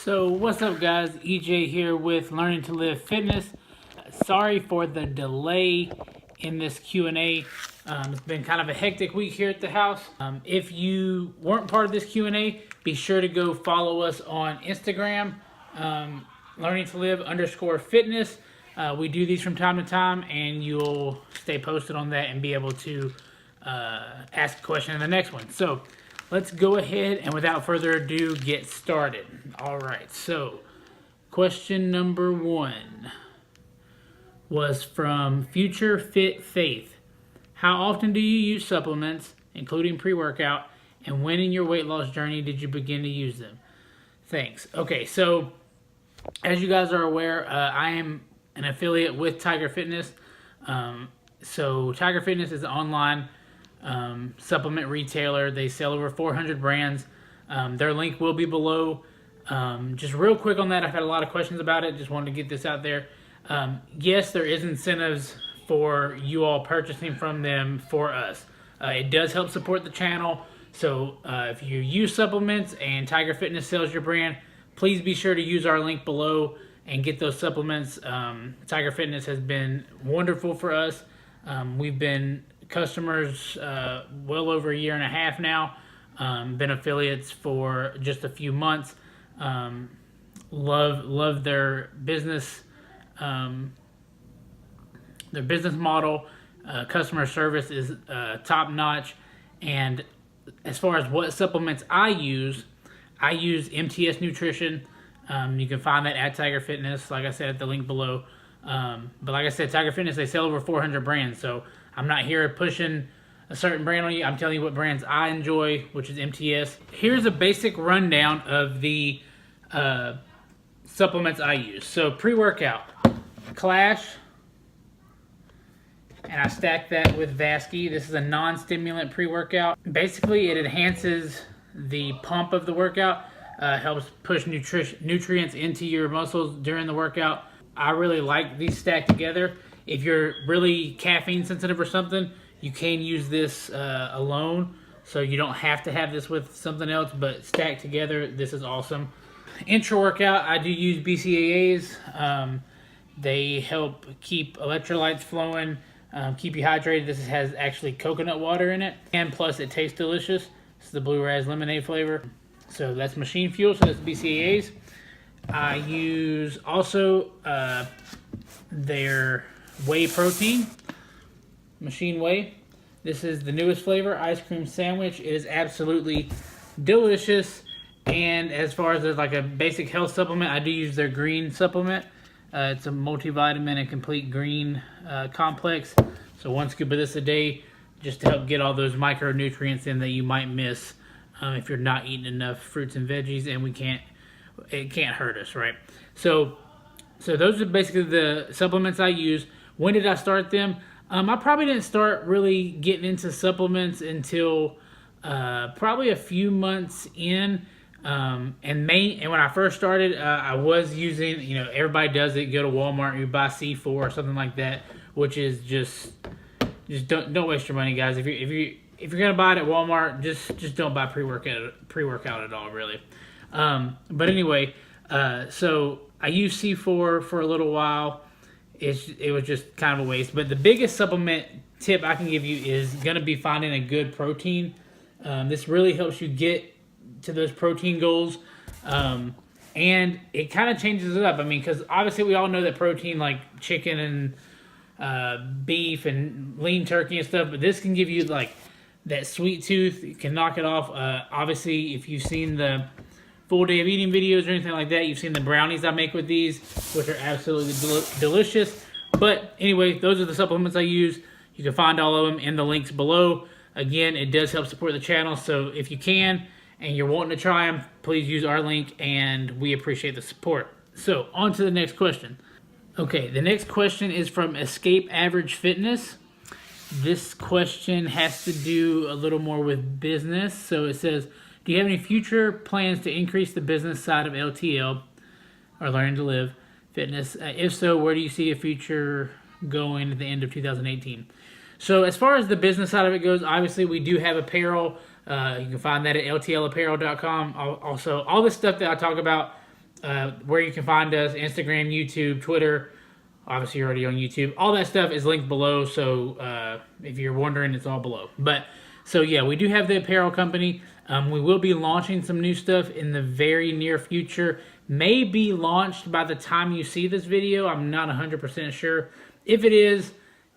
So what's up guys, EJ here with Learning to Live Fitness. Sorry for the delay in this Q&A. It's been kind of a hectic week here at the house. If you weren't part of this Q&A, be sure to go follow us on Instagram, Learning to Live _fitness. We do these from time to time and you'll stay posted on that and be able to ask a question in the next one. So let's go ahead and without further ado get started. All right, so question number 1 was from Future Fit Faith. How often do you use supplements, including pre-workout, and when in your weight loss journey did you begin to use them? Thanks. Okay, so as you guys are aware, I am an affiliate with Tiger Fitness. So Tiger Fitness is an online supplement retailer. They sell over 400 brands. Their link will be below. Just real quick on that, I've had a lot of questions about it. Just wanted to get this out there. Yes, there is incentives for you all purchasing from them for us. It does help support the channel. So if you use supplements and Tiger Fitness sells your brand, please be sure to use our link below and get those supplements. Tiger Fitness has been wonderful for us. We've been customers well over a year and a half now. Been affiliates for just a few months. Love their business model. Customer service is top notch. And as far as what supplements I use MTS Nutrition. You can find that at Tiger Fitness, like I said, at the link below. But like I said, Tiger Fitness, they sell over 400 brands. So I'm not here pushing a certain brand on you. I'm telling you what brands I enjoy, which is MTS. Here's a basic rundown of the supplements I use. So pre-workout, Clash, and I stack that with Vasky. This is a non-stimulant pre-workout. Basically, it enhances the pump of the workout, helps push nutrients into your muscles during the workout. I really like these stacked together. If you're really caffeine sensitive or something, you can use this alone. So you don't have to have this with something else, but stacked together, this is awesome. Intra-workout, I do use BCAAs. They help keep electrolytes flowing, keep you hydrated. This has actually coconut water in it, and plus it tastes delicious. This is the Blue Raz lemonade flavor. So that's machine fuel, so that's BCAAs. I use also their whey protein, machine whey. This is the newest flavor, ice cream sandwich. It is absolutely delicious. And as far as like a basic health supplement, I do use their green supplement. It's a multivitamin and complete green complex. So 1 scoop of this a day just to help get all those micronutrients in that you might miss if you're not eating enough fruits and veggies, and it can't hurt us, right? So those are basically the supplements I use. When did I start them? I probably didn't start really getting into supplements until probably a few months in. And when I first started, I was using, everybody does it. Go to Walmart, you buy C4 or something like that, which is just don't waste your money, guys. If you're gonna buy it at Walmart, just don't buy pre-workout at all, really. But anyway, so I used C4 for a little while. It was just kind of a waste. But the biggest supplement tip I can give you is gonna be finding a good protein. This really helps you get to those protein goals. And it kind of changes it up. I mean, because obviously we all know that protein, like chicken and beef and lean turkey and stuff, but this can give you like that sweet tooth. You can knock it off. Obviously, if you've seen the full day of eating videos or anything like that, you've seen the brownies I make with these, which are absolutely delicious. But anyway, those are the supplements I use. You can find all of them in the links below. Again, it does help support the channel, so if you can and you're wanting to try them, please use our link, and we appreciate the support. So on to the next question. Okay, the next question is from Escape Average Fitness. This question has to do a little more with business. So it says, do you have any future plans to increase the business side of LTL, or Learning to Live Fitness? If so, where do you see a future going at the end of 2018? So as far as the business side of it goes, obviously we do have apparel. You can find that at ltlapparel.com. Also, all this stuff that I talk about where you can find us: Instagram, YouTube, Twitter. Obviously, you're already on YouTube. All that stuff is linked below. So if you're wondering, it's all below. But so yeah, we do have the apparel company. We will be launching some new stuff in the very near future. May be launched by the time you see this video. I'm not 100% sure. If it is,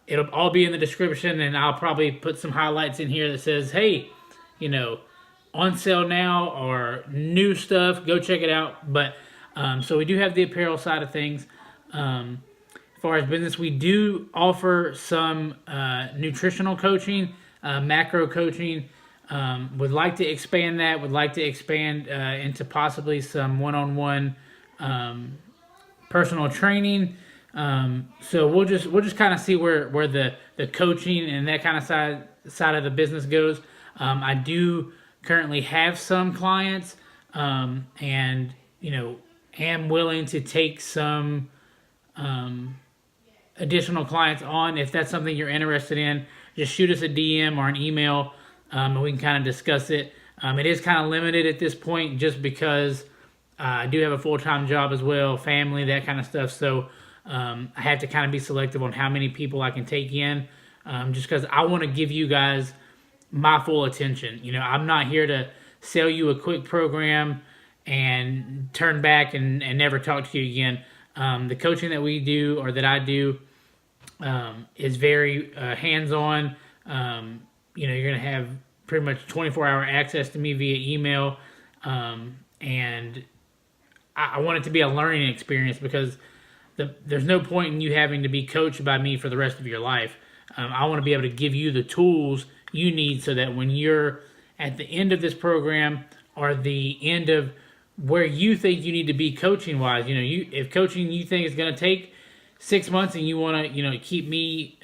it'll all be in the description, and I'll probably put some highlights in here that says, hey, you know, on sale now or new stuff. Go check it out. But so we do have the apparel side of things. As far as business, we do offer some nutritional coaching, macro coaching. Would like to expand that. Would like to expand into possibly some one-on-one personal training. So we'll just kind of see where the coaching and that kind of side of the business goes. I do currently have some clients, and you know, am willing to take some additional clients on. If that's something you're interested in, just shoot us a DM or an email, and we can kind of discuss it. It is kind of limited at this point just because I do have a full-time job as well, family, that kind of stuff. So I have to kind of be selective on how many people I can take in, just because I want to give you guys my full attention. You know, I'm not here to sell you a quick program and turn back and never talk to you again. The coaching that we do, or that I do, is very hands-on. You know, you're going to have pretty much 24-hour access to me via email, and I want it to be a learning experience, because there's no point in you having to be coached by me for the rest of your life. I want to be able to give you the tools you need so that when you're at the end of this program, or the end of where you think you need to be coaching wise, you know, if coaching you think is going to take 6 months and you want to, you know, keep me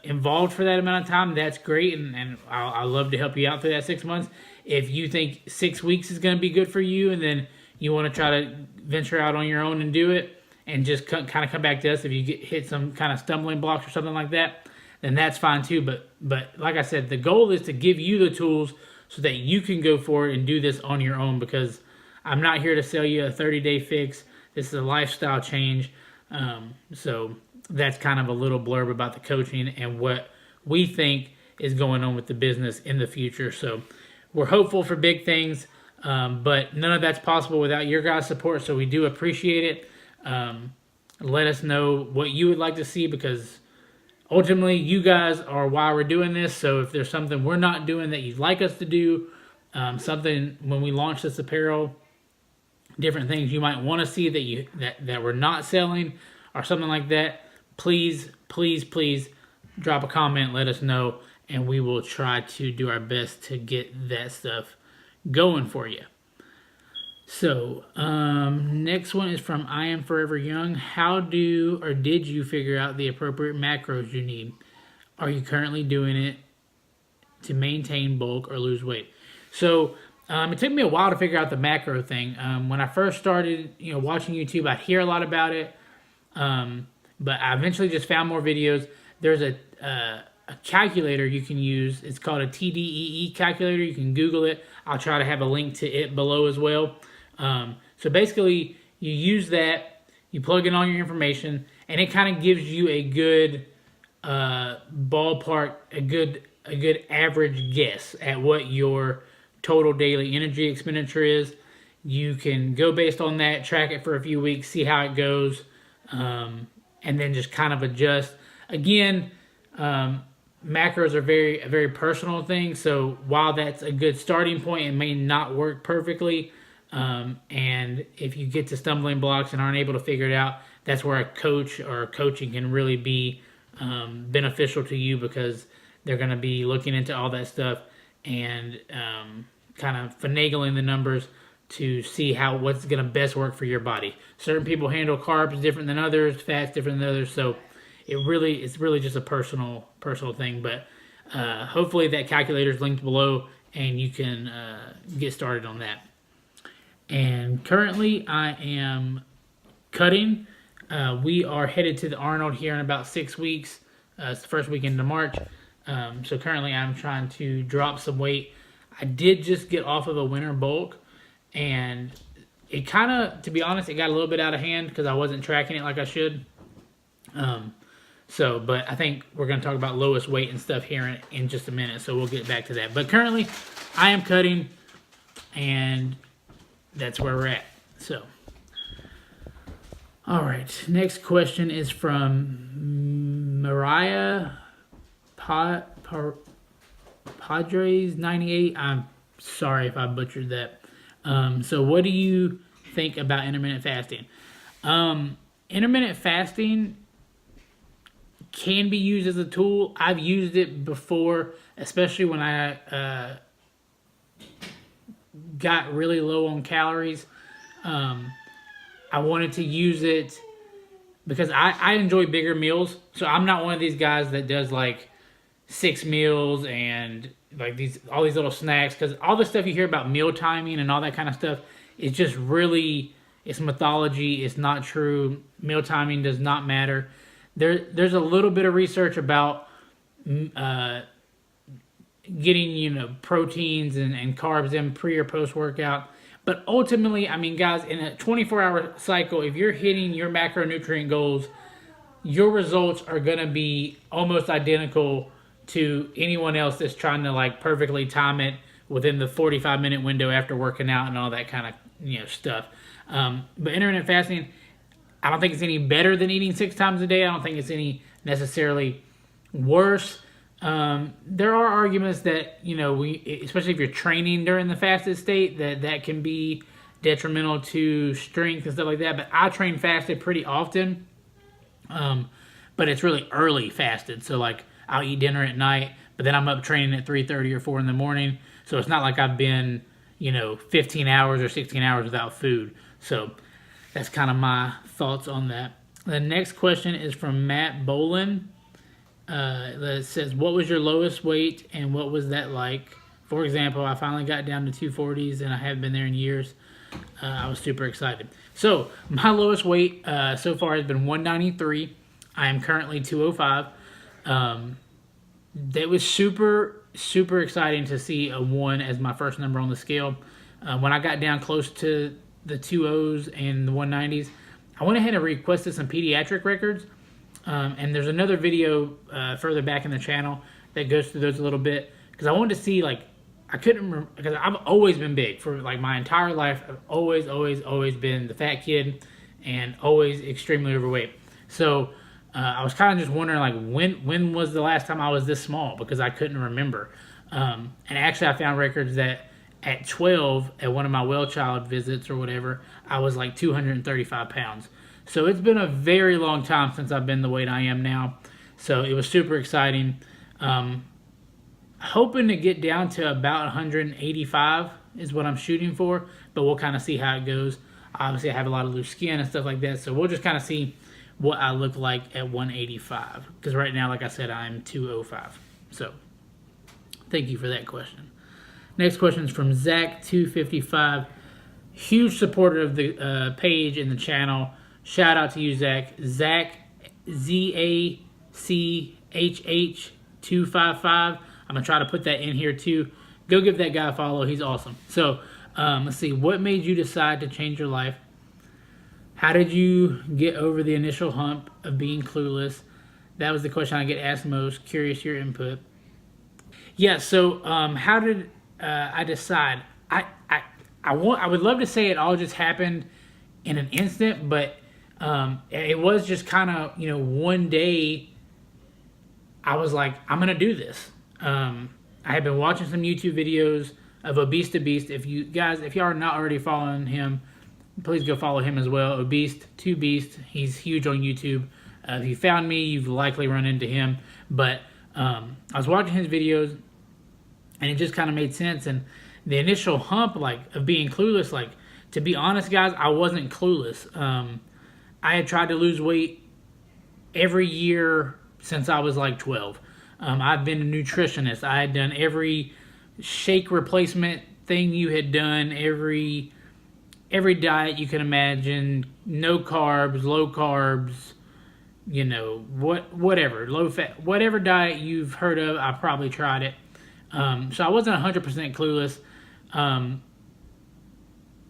involved for that amount of time, that's great, and I'll love to help you out through that 6 months. If you think 6 weeks is going to be good for you, and then you want to try to venture out on your own and do it, and just kind of come back to us if you hit some kind of stumbling blocks or something like that, then that's fine too. But like I said, the goal is to give you the tools so that you can go forward and do this on your own, because I'm not here to sell you a 30-day fix. This is a lifestyle change. So that's kind of a little blurb about the coaching and what we think is going on with the business in the future. So we're hopeful for big things, but none of that's possible without your guys' support. So we do appreciate it. Let us know what you would like to see, because ultimately you guys are why we're doing this. So if there's something we're not doing that you'd like us to do, something when we launch this apparel, different things you might want to see that we're not selling, or something like that, please drop a comment, let us know, and we will try to do our best to get that stuff going for you. So next one is from I Am Forever Young. How did you figure out the appropriate macros you need? Are you currently doing it to maintain bulk or lose weight? So it took me a while to figure out the macro thing. When I first started, you know, watching YouTube, I'd hear a lot about it, but I eventually just found more videos. There's a calculator you can use. It's called a TDEE calculator. You can Google it. I'll try to have a link to it below as well. So basically, you use that, you plug in all your information, and it kind of gives you a good ballpark, a good average guess at what your total daily energy expenditure is. You can go based on that, track it for a few weeks, see how it goes, and then just kind of adjust. Again, macros are a very personal thing, so while that's a good starting point, it may not work perfectly, and if you get to stumbling blocks and aren't able to figure it out, that's where a coach or coaching can really be beneficial to you, because they're going to be looking into all that stuff and kind of finagling the numbers to see what's going to best work for your body. Certain people handle carbs different than others, fats different than others, so it's really just a personal thing. But hopefully that calculator is linked below, and you can get started on that. And currently I am cutting. We are headed to the Arnold here in about 6 weeks. It's the first weekend of March. So currently I'm trying to drop some weight. I did just get off of a winter bulk, and it kind of, to be honest, it got a little bit out of hand because I wasn't tracking it like I should. But I think we're going to talk about lowest weight and stuff here in just a minute, so we'll get back to that. But currently, I am cutting, and that's where we're at. So, all right. Next question is from Mariah Padres 98. I'm sorry if I butchered that. So what do you think about intermittent fasting? Intermittent fasting can be used as a tool. I've used it before, especially when I got really low on calories. I wanted to use it because I enjoy bigger meals. So I'm not one of these guys that does like 6 meals and like all these little snacks, because all the stuff you hear about meal timing and all that kind of stuff is just really, it's mythology. It's not true. Meal timing does not matter. There's a little bit of research about getting, proteins and carbs in pre or post workout. But ultimately, I mean, guys, in a 24-hour cycle, if you're hitting your macronutrient goals, your results are going to be almost identical to anyone else that's trying to like perfectly time it within the 45-minute window after working out and all that kind of stuff. But intermittent fasting, I don't think it's any better than eating 6 times a day. I don't think it's any necessarily worse. There are arguments that, especially if you're training during the fasted state, that can be detrimental to strength and stuff like that. But I train fasted pretty often. But it's really early fasted. So like I'll eat dinner at night, but then I'm up training at 3:30 or 4 in the morning. So it's not like I've been, 15 hours or 16 hours without food. So that's kind of my thoughts on that. The next question is from Matt Bolin. That says, what was your lowest weight and what was that like? For example, I finally got down to 240s and I haven't been there in years. I was super excited. So my lowest weight so far has been 193. I am currently 205. That was super, super exciting to see a 1 as my first number on the scale. When I got down close to the 2.0s and the 190s, I went ahead and requested some pediatric records. And there's another video further back in the channel that goes through those a little bit, because I wanted to see, like, I couldn't remember, because I've always been big for like my entire life. I've always been the fat kid and always extremely overweight. So I was kind of just wondering, like, when was the last time I was this small, because I couldn't remember. And actually I found records that at 12, at one of my well child visits or whatever, I was like 235 pounds. So it's been a very long time since I've been the weight I am now. So it was super exciting. Hoping to get down to about 185 is what I'm shooting for, but we'll kind of see how it goes. Obviously, I have a lot of loose skin and stuff like that, so we'll just kind of see what I look like at 185. Because right now, like I said, I'm 205. So thank you for that question. Next question is from Zach255. Huge supporter of the page and the channel. Shout out to you, Zach. Zach, ZACHH255. I'm going to try to put that in here too. Go give that guy a follow. He's awesome. So, let's see. What made you decide to change your life? How did you get over the initial hump of being clueless? That was the question I get asked most. Curious your input. Yeah, so how did I decide? I would love to say it all just happened in an instant, but it was just kind of, one day I was like, I'm going to do this. I had been watching some YouTube videos of Obese to Beast. If you are not already following him, please go follow him as well. Obese to Beast. He's huge on YouTube. If you found me, you've likely run into him. But I was watching his videos, and it just kind of made sense. And the initial hump, of being clueless, to be honest, guys, I wasn't clueless. I had tried to lose weight every year since I was 12. I've been a nutritionist. I had done every shake replacement thing you had done, every diet you can imagine, no carbs, low carbs, whatever, low fat, whatever diet you've heard of, I probably tried it. So I wasn't 100% clueless.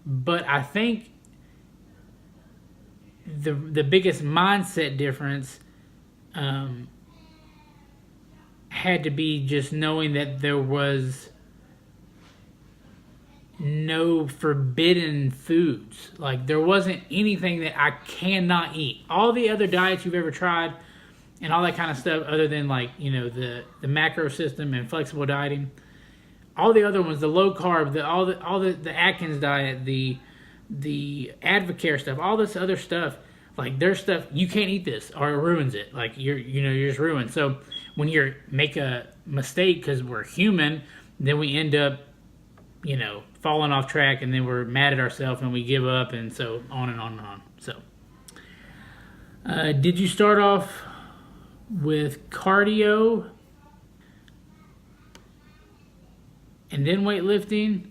But I think the biggest mindset difference had to be just knowing that there was no forbidden foods. Like, there wasn't anything that I cannot eat. All the other diets you've ever tried and all that kind of stuff, other than, like, you know, the macro system and flexible dieting, all the other ones, the low carb, the Atkins diet, the Advocare stuff, all this other stuff, like, there's stuff you can't eat this or it ruins it. Like, you're just ruined. So when you make a mistake, because we're human, then we end up, you know, falling off track, and then we're mad at ourselves and we give up, and so on and on and on. So did you start off with cardio and then weightlifting,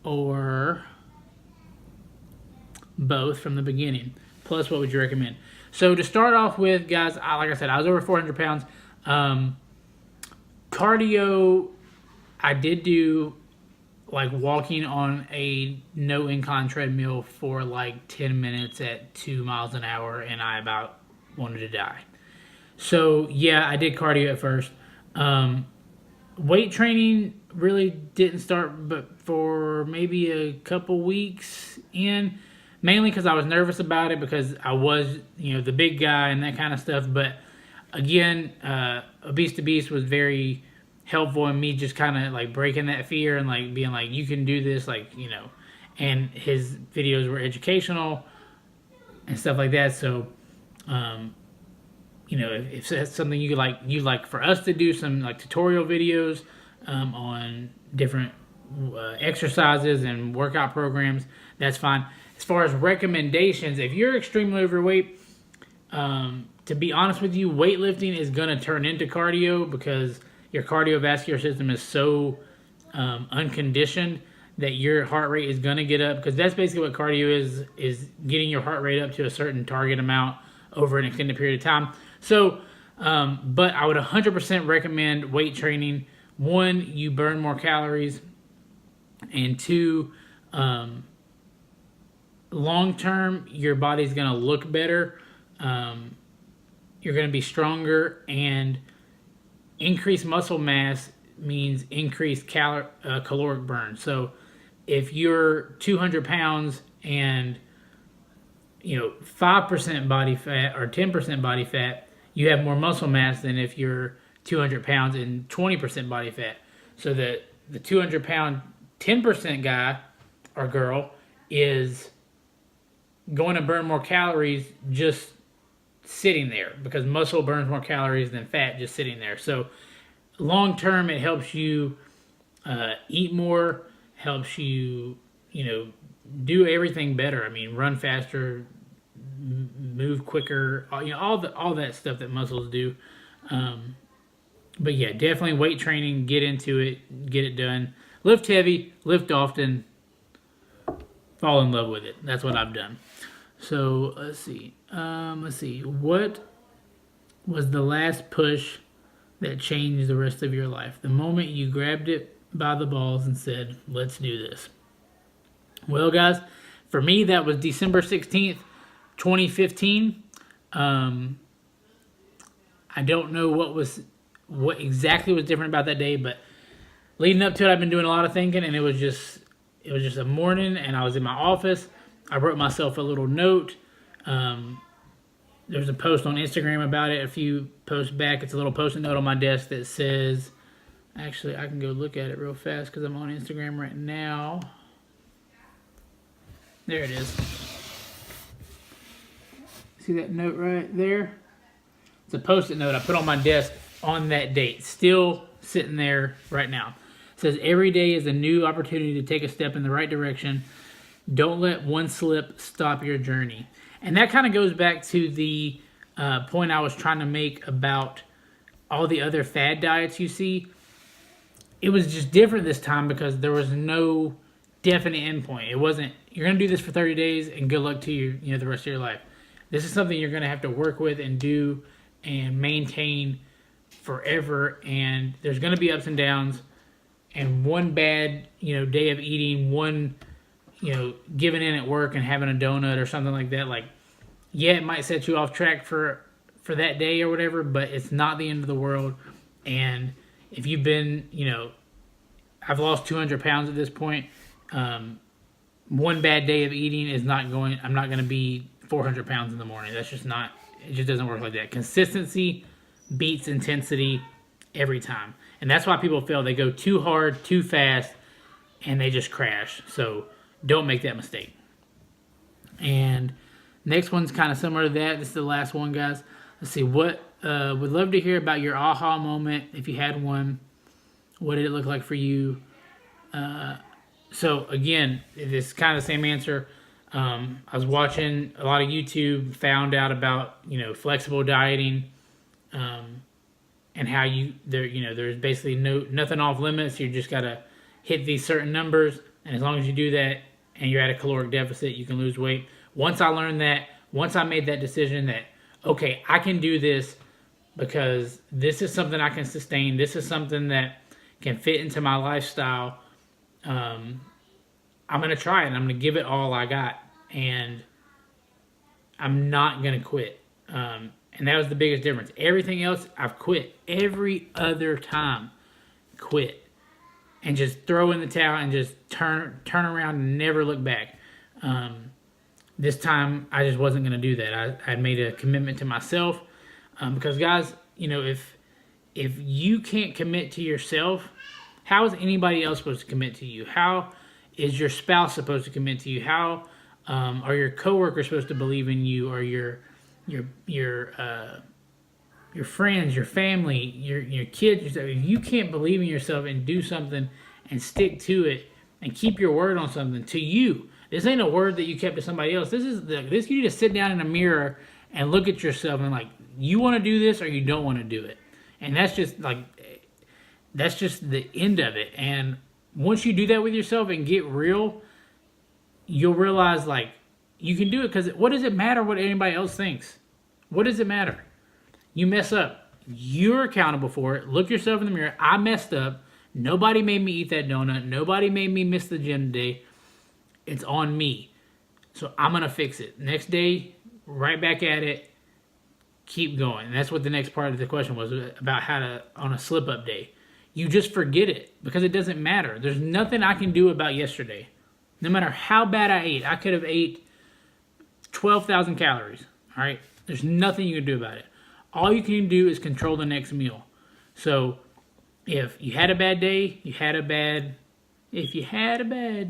or both from the beginning? Plus, what would you recommend? So to start off with, guys, like I said, I was over 400 pounds. Cardio, I did do like walking on a no incline treadmill for like 10 minutes at 2 miles an hour, and I about wanted to die. So yeah, I did cardio at first. Weight training really didn't start but for maybe a couple weeks in, mainly because I was nervous about it, because I was, you know, the big guy and that kind of stuff. But again, Obese to Beast was very helpful in me just kind of like breaking that fear and like being like, you can do this, like, you know. And his videos were educational and stuff like that. So you know, if that's something you like for us to do some like tutorial videos on different exercises and workout programs, that's fine. As far as recommendations, if you're extremely overweight, to be honest with you, weightlifting is going to turn into cardio, because your cardiovascular system is so unconditioned that your heart rate is going to get up, because that's basically what cardio is getting your heart rate up to a certain target amount over an extended period of time. So, but I would 100% recommend weight training. One, you burn more calories, and two, long term, your body's going to look better. You're going to be stronger, and increased muscle mass means increased caloric burn. So if you're 200 pounds and, you know, 5% body fat or 10% body fat, you have more muscle mass than if you're 200 pounds and 20% body fat. So that the 200 pound 10% guy or girl is going to burn more calories just sitting there, because muscle burns more calories than fat just sitting there. So long term, it helps you eat more, helps you, you know, do everything better. I mean, run faster, move quicker, you know, all that stuff that muscles do. But yeah, definitely weight training. Get into it, get it done. Lift heavy, lift often, fall in love with it. That's what I've done. So let's see. What was the last push that changed the rest of your life? The moment you grabbed it by the balls and said, let's do this. Well, guys, for me, that was December 16th, 2015. I don't know what exactly was different about that day, but leading up to it, I've been doing a lot of thinking, and it was just a morning, and I was in my office. I wrote myself a little note. There's a post on Instagram about it a few posts back. It's a little post-it note on my desk that says, actually, I can go look at it real fast because I'm on Instagram right now. There it is. See that note right there? It's a post-it note I put on my desk on that date. Still sitting there right now. It says, every day is a new opportunity to take a step in the right direction. Don't let one slip stop your journey. And that kind of goes back to the point I was trying to make about all the other fad diets you see. It was just different this time because there was no definite endpoint. It wasn't, you're going to do this for 30 days and good luck to you, the rest of your life. This is something you're going to have to work with and do and maintain forever. And there's going to be ups and downs. And one bad, day of eating, one, giving in at work and having a donut or something like that, like, Yeah, it might set you off track for that day or whatever, but it's not the end of the world. And if you've been, I've lost 200 pounds at this point. One bad day of eating is not going. I'm not going to be 400 pounds in the morning. That's just not. It just doesn't work like that. Consistency beats intensity every time, and that's why people fail. They go too hard, too fast, and they just crash. So don't make that mistake. And next one's kind of similar to that. This is the last one, guys. Let's see. Would love to hear about your aha moment if you had one. What did it look like for you? So again, it's kind of the same answer. I was watching a lot of YouTube, found out about flexible dieting, and how there's basically nothing off limits. You just gotta hit these certain numbers, and as long as you do that and you're at a caloric deficit, you can lose weight. Once I learned that, once I made that decision that okay, I can do this because this is something I can sustain. This is something that can fit into my lifestyle. I'm going to try it. I'm going to give it all I got. And I'm not going to quit. And that was the biggest difference. Everything else, I've quit. Every other time, quit. And just throw in the towel and just turn around and never look back. This time, I just wasn't going to do that. I made a commitment to myself. Because, guys, if you can't commit to yourself, how is anybody else supposed to commit to you? How is your spouse supposed to commit to you? How are your coworkers supposed to believe in you, or your friends, your family, your kids? If you can't believe in yourself and do something and stick to it and keep your word on something to you, this ain't a word that you kept to somebody else. This you need to sit down in a mirror and look at yourself and you want to do this or you don't want to do it, and that's just the end of it. And once you do that with yourself and get real, you'll realize you can do it, because what does it matter what anybody else thinks? What does it matter? You mess up, you're accountable for it. Look yourself in the mirror. I messed up. Nobody made me eat that donut. Nobody made me miss the gym today. It's on me. So I'm going to fix it. Next day, right back at it. Keep going. And that's what the next part of the question was about, how to, on a slip-up day. You just forget it because it doesn't matter. There's nothing I can do about yesterday. No matter how bad I ate, I could have ate 12,000 calories. All right? There's nothing you can do about it. All you can do is control the next meal. So if you had a bad day, if you had a bad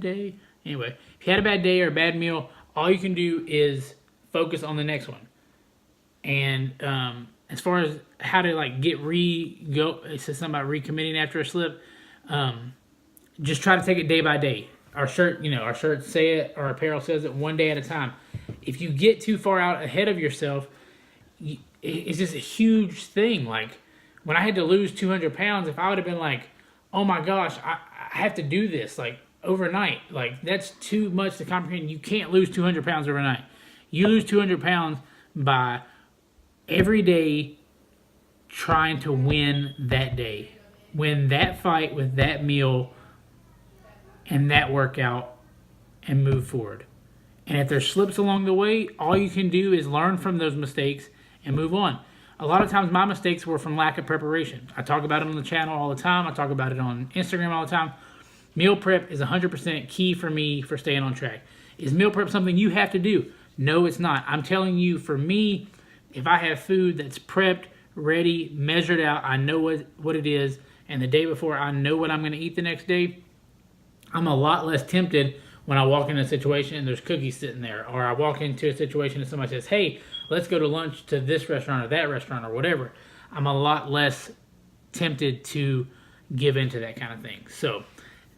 day or a bad meal, all you can do is focus on the next one. And as far as how to it says something about recommitting after a slip. Just try to take it day by day. Our shirts say it, our apparel says it, one day at a time. If you get too far out ahead of yourself, it's just a huge thing. When I had to lose 200 pounds, if I would have been oh my gosh, I have to do this overnight, that's too much to comprehend. You can't lose 200 pounds overnight. You lose 200 pounds by every day trying to win that day. Win that fight with that meal and that workout and move forward. And if there's slips along the way, all you can do is learn from those mistakes and move on. A lot of times my mistakes were from lack of preparation. I talk about it on the channel all the time. I talk about it on Instagram all the time. Meal prep is 100% key for me for staying on track. Is meal prep something you have to do? No, it's not. I'm telling you, for me, if I have food that's prepped, ready, measured out, I know what it is, and the day before I know what I'm going to eat the next day, I'm a lot less tempted when I walk into a situation and there's cookies sitting there, or I walk into a situation and somebody says, hey, let's go to lunch to this restaurant or that restaurant or whatever. I'm a lot less tempted to give into that kind of thing. So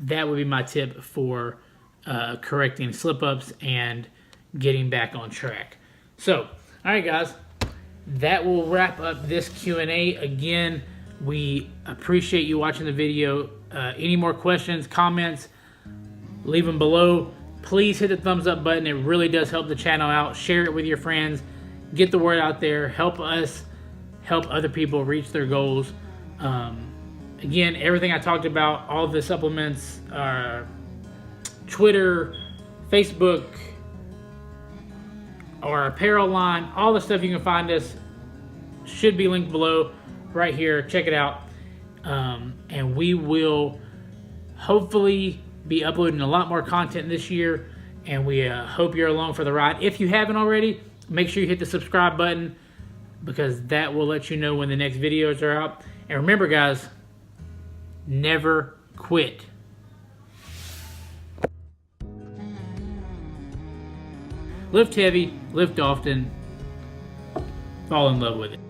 that would be my tip for correcting slip-ups and getting back on track. So, all right, guys, that will wrap up this Q&A. Again, we appreciate you watching the video. Any more questions, comments, leave them below. Please hit the thumbs up button. It really does help the channel out. Share it with your friends. Get the word out there. Help us help other people reach their goals. Again, everything I talked about, all the supplements, Twitter, Facebook, our apparel line, all the stuff you can find us should be linked below right here. Check it out. And we will hopefully be uploading a lot more content this year, and we hope you're along for the ride. If you haven't already, make sure you hit the subscribe button, because that will let you know when the next videos are out. And remember, guys, never quit. Lift heavy, lift often, fall in love with it.